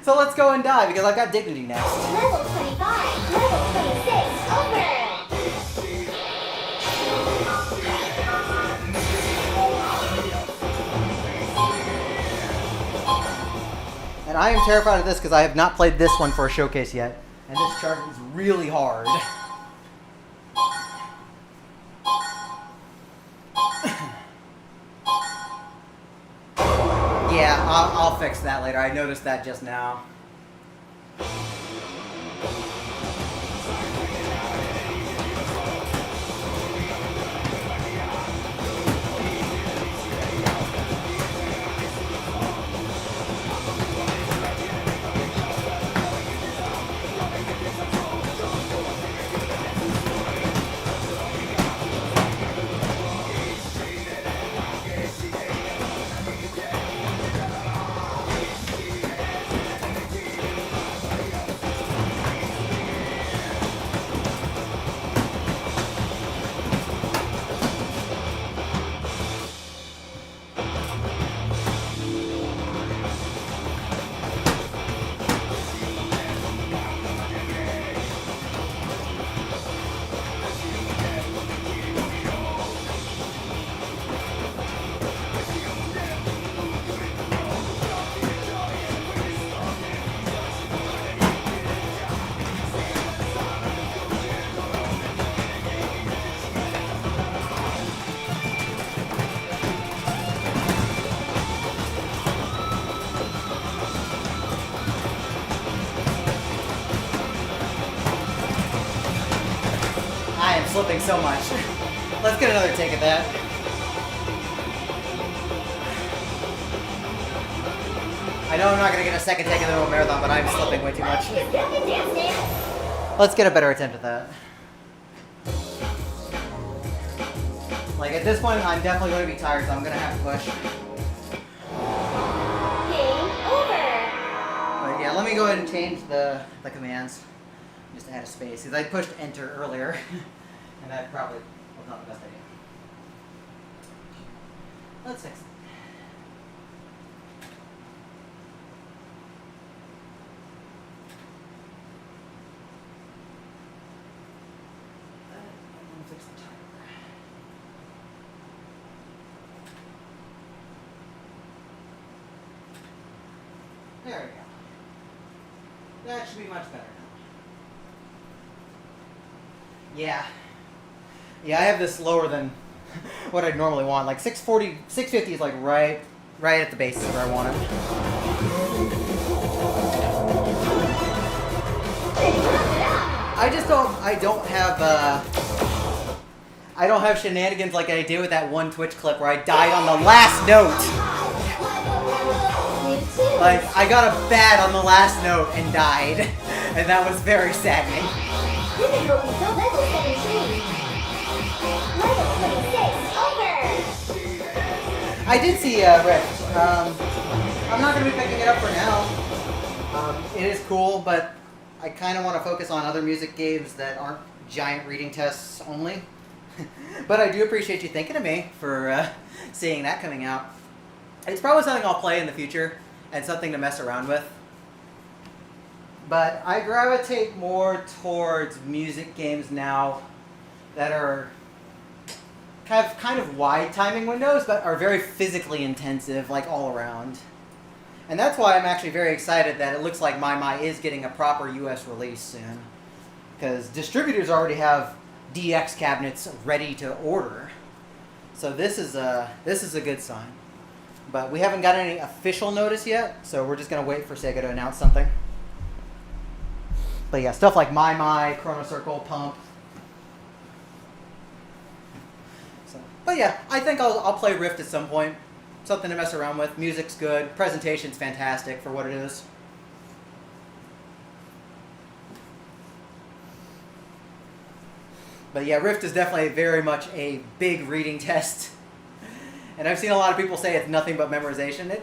So let's go and die, because I've got Dignity next. Level 25, level 26, over! And I am terrified of this because I have not played this one for a showcase yet. And this chart is really hard. Yeah, I'll fix that later. I noticed that just now. I am slipping so much. Let's get another take at that. I know I'm not going to get a second take in the middle of marathon, but I'm slipping way too much. Let's get a better attempt at that. Like, at this point, I'm definitely going to be tired, so I'm going to have to push. Game over! But yeah, let me go ahead and change the commands. Just to add a space, because I pushed enter earlier, and that probably was not the best idea. Let's fix it. I'm gonna fix the timer. There we go. That should be much better now. Yeah. Yeah, I have this lower than what I'd normally want. Like 640, 650 is like right at the base where I want it. I I don't have shenanigans like I did with that one Twitch clip where I died on the last note. Like, I got a bad on the last note and died. And that was very saddening. Difficulty built level 17. Level 26 over. I did see Rift. I'm not going to be picking it up for now. It is cool, but I kind of want to focus on other music games that aren't giant reading tests only. But I do appreciate you thinking of me for seeing that coming out. It's probably something I'll play in the future and something to mess around with. But I gravitate more towards music games now that are have kind of wide timing windows, but are very physically intensive, like all around. And that's why I'm actually very excited that it looks like My is getting a proper US release soon. Because distributors already have DX cabinets ready to order. So this is a good sign. But we haven't got any official notice yet, so we're just going to wait for Sega to announce something. But yeah, stuff like My, Chrono Circle, Pump. So, but yeah, I think I'll play Rift at some point. Something to mess around with. Music's good. Presentation's fantastic for what it is. But yeah, Rift is definitely very much a big reading test. And I've seen a lot of people say it's nothing but memorization.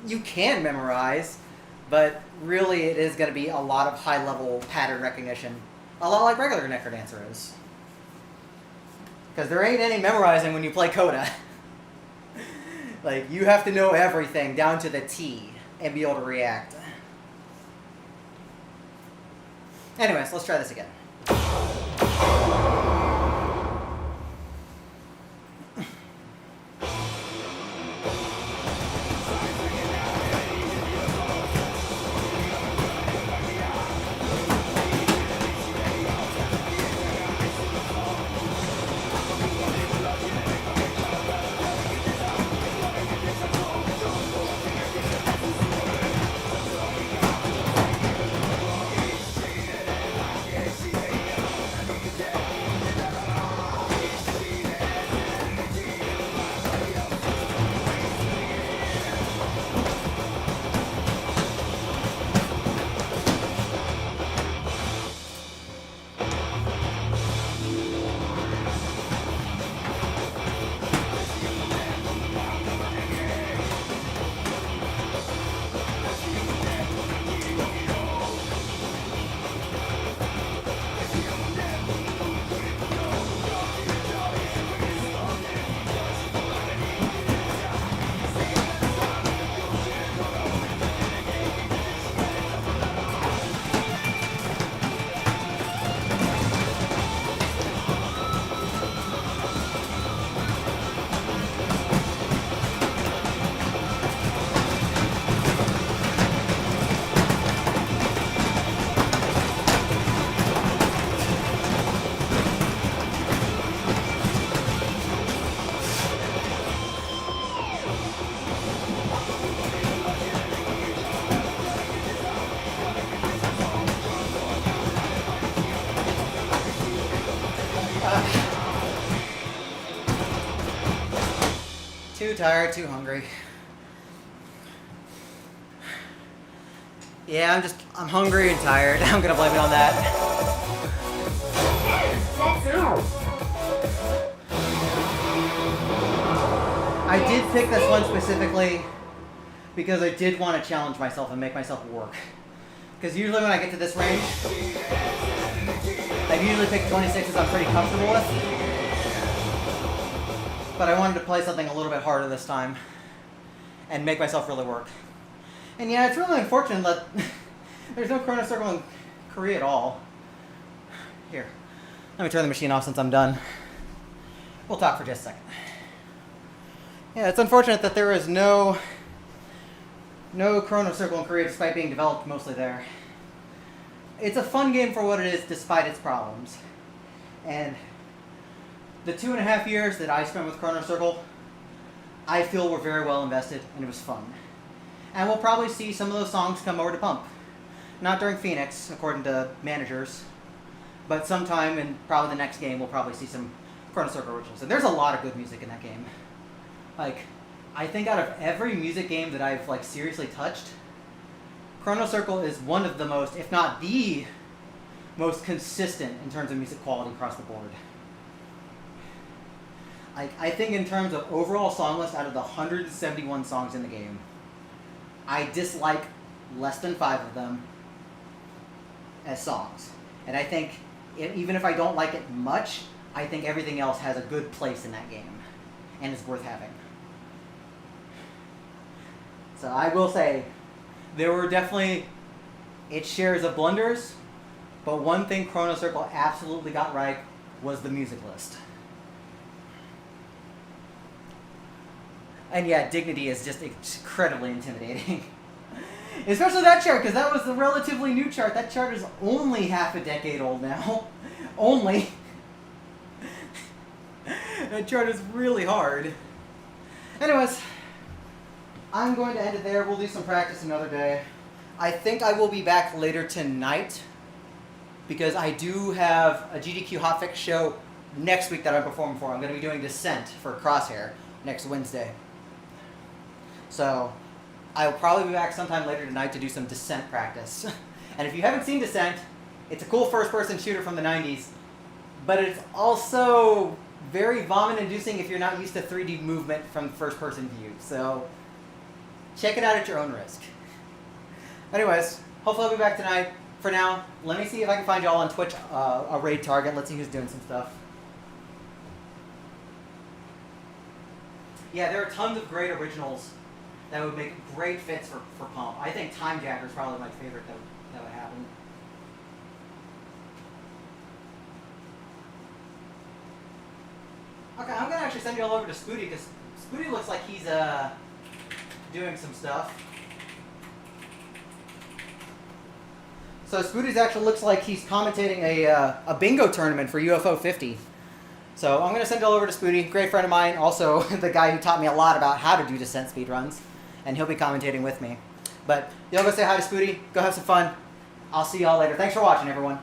You can memorize, but really it is going to be a lot of high-level pattern recognition. A lot like regular Necrodancer is. Because there ain't any memorizing when you play Coda. Like, you have to know everything down to the T and be able to react. Anyways, let's try this again. Too tired, too hungry. Yeah, I'm hungry and tired. I'm gonna blame it on that. I did pick this one specifically because I did want to challenge myself and make myself work. Because usually when I get to this range, I usually pick 26s I'm pretty comfortable with. But I wanted to play something a little bit harder this time and make myself really work. And yeah, it's really unfortunate that there's no Chrono Circle in Korea at all. Here, let me turn the machine off since I'm done. We'll talk for just a second. Yeah, it's unfortunate that there is no Chrono Circle in Korea despite being developed mostly there. It's a fun game for what it is despite its problems. And the 2.5 years that I spent with Chrono Circle, I feel were very well invested, and it was fun. And we'll probably see some of those songs come over to Pump. Not during Phoenix, according to managers, but sometime in probably the next game we'll probably see some Chrono Circle Originals. And there's a lot of good music in that game. Like, I think out of every music game that I've like seriously touched, Chrono Circle is one of the most, if not the most consistent in terms of music quality across the board. I think in terms of overall song list, out of the 171 songs in the game, I dislike less than 5 of them as songs. And I think even if I don't like it much, I think everything else has a good place in that game and is worth having. So I will say, there were definitely its shares of blunders, but one thing Chrono Circle absolutely got right was the music list. And yeah, Dignity is just incredibly intimidating. Especially that chart, because that was the relatively new chart. That chart is only half a decade old now. Only. That chart is really hard. Anyways, I'm going to end it there. We'll do some practice another day. I think I will be back later tonight, because I do have a GDQ Hotfix show next week that I'm performing for. I'm going to be doing Descent for Crosshair next Wednesday. So I'll probably be back sometime later tonight to do some Descent practice. And if you haven't seen Descent, it's a cool first-person shooter from the 90s, but it's also very vomit-inducing if you're not used to 3D movement from first-person view. So check it out at your own risk. Anyways, hopefully I'll be back tonight. For now, let me see if I can find y'all on Twitch a raid target. Let's see who's doing some stuff. Yeah, there are tons of great originals that would make great fits for Pump. I think Time Jacker is probably my favorite that would happen. Okay, I'm going to actually send you all over to Spooty, because Spooty looks like he's doing some stuff. So Spooty's actually looks like he's commentating a bingo tournament for UFO 50. So I'm going to send it all over to Spooty, great friend of mine, also the guy who taught me a lot about how to do Descent speedruns, and he'll be commentating with me. But y'all go say hi to Spooty, go have some fun. I'll see y'all later. Thanks for watching, everyone.